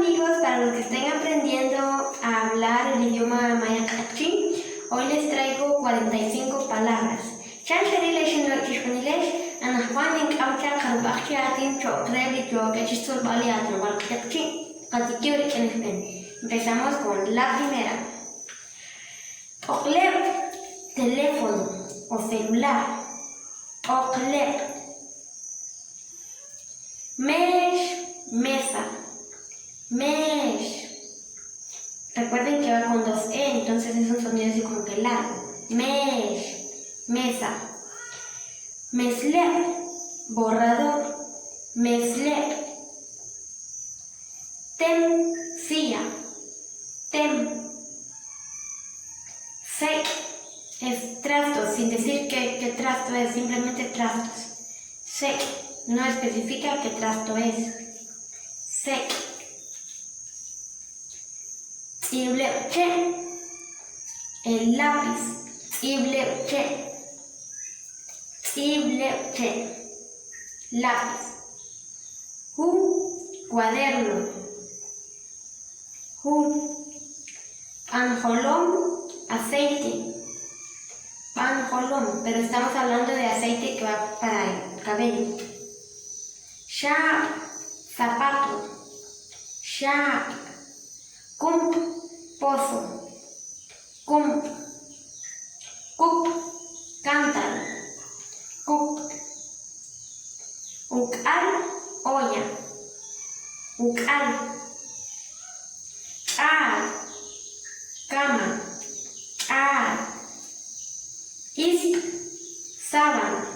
amigos, para los que estén aprendiendo a hablar el idioma maya kaqchi, hoy les traigo 45 palabras. Chan Sharilesh Notishunilesh, and Juan in Kamcha Karbachi Atin Chokrebi Jogachisur Baliatno Balkakchi, Katikyuri Kenispen. Empezamos con la primera. Oklep, teléfono o celular. Oklep. Mesh, mesa. Mesh. Recuerden que va con dos E, entonces es un sonido así como que largo. Mesh, mesa. Meslep, borrador. Meslep. Tem, silla. Tem. Sek es trasto, sin decir qué trasto es, simplemente trastos. Sek no especifica qué trasto es. Sek. Ibleuche, el lápiz. Ibleuche. Ibleuche, lápiz. Cuaderno. Panjolón, aceite. Panjolón, pero estamos hablando de aceite que va para el cabello. Sharp, zapato. Sharp. Kump, pozo. Kump. Cup, cántaro. Cup. Ukal, olla. Ukal. Cama. Ist, sábana.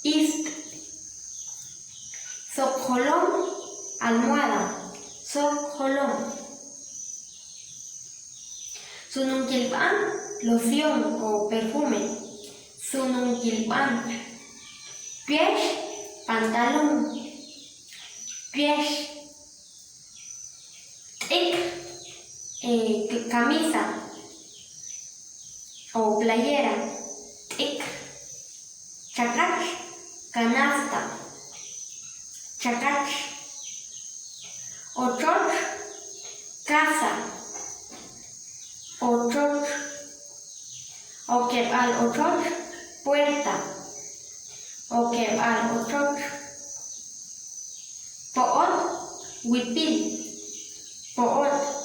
Ist. Sokholón, almohada. Sokholón. Sununkilpan, loción o perfume. Sununkilpan. Piesh, pantalón. Piesh. Camisa o playera. Chacach, canasta. Chacach. Ochoch, casa. Ochoch. Okebal ochoch, puerta. Okebal ochoch. Poot, huipil. Poot.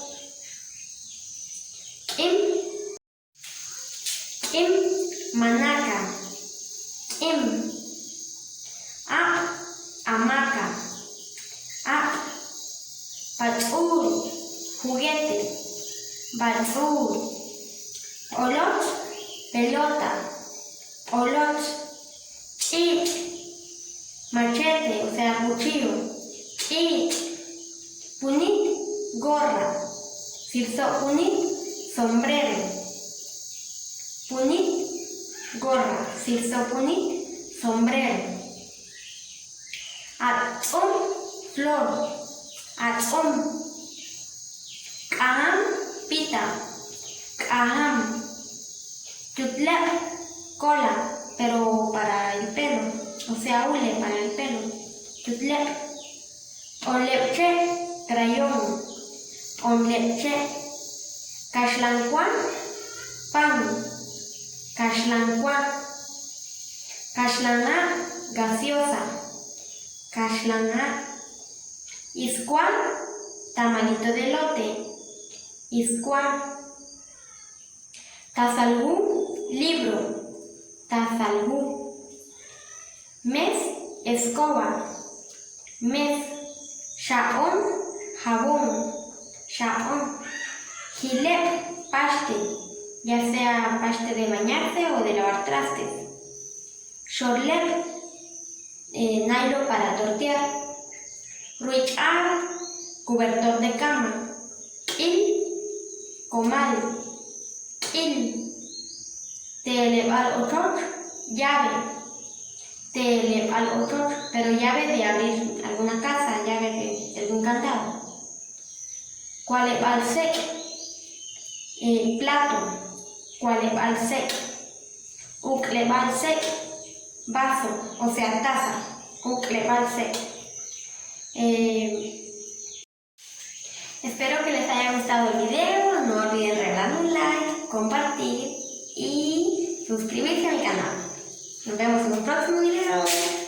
Manaca. Hamaca. Batul, juguete. Batul. Olot, pelota. Olot. Machete, o sea, cuchillo. Punit, gorra. Sirso punit, sombrero. Punit, gorra. Sirso punit, sombrero. Flor. Kaham, pita. Kaham. Tutlep, cola, pero para el pelo. O sea, hule para el pelo. Tutlep. Onlepche, crayón. Onlepche. Kashlanquan, pan. Kashlanquan. Kashlana, gaseosa. Kashlana. Iscuan, tamalito de elote. Iscuan. Tazalgú, libro. Tazalgú. Mes, escoba. Mes. Shaon, jabón. Shaon. Gilep, paste, ya sea paste de bañarse o de lavar trastes. Shorlep, nylon para tortear. Ruichar, cobertor de cama. Comal. Telebal ochoch, llave. Telebal ochoch, pero llave de abrir alguna casa, llave de algún candado. Cualebal sec, plato. Cualebal sec. Uclebal sec, vaso, o sea, taza. Uclebal sec. Espero que les haya gustado el video, no olviden regalarme un like, compartir y suscribirse a mi canal. Nos vemos en un próximo video.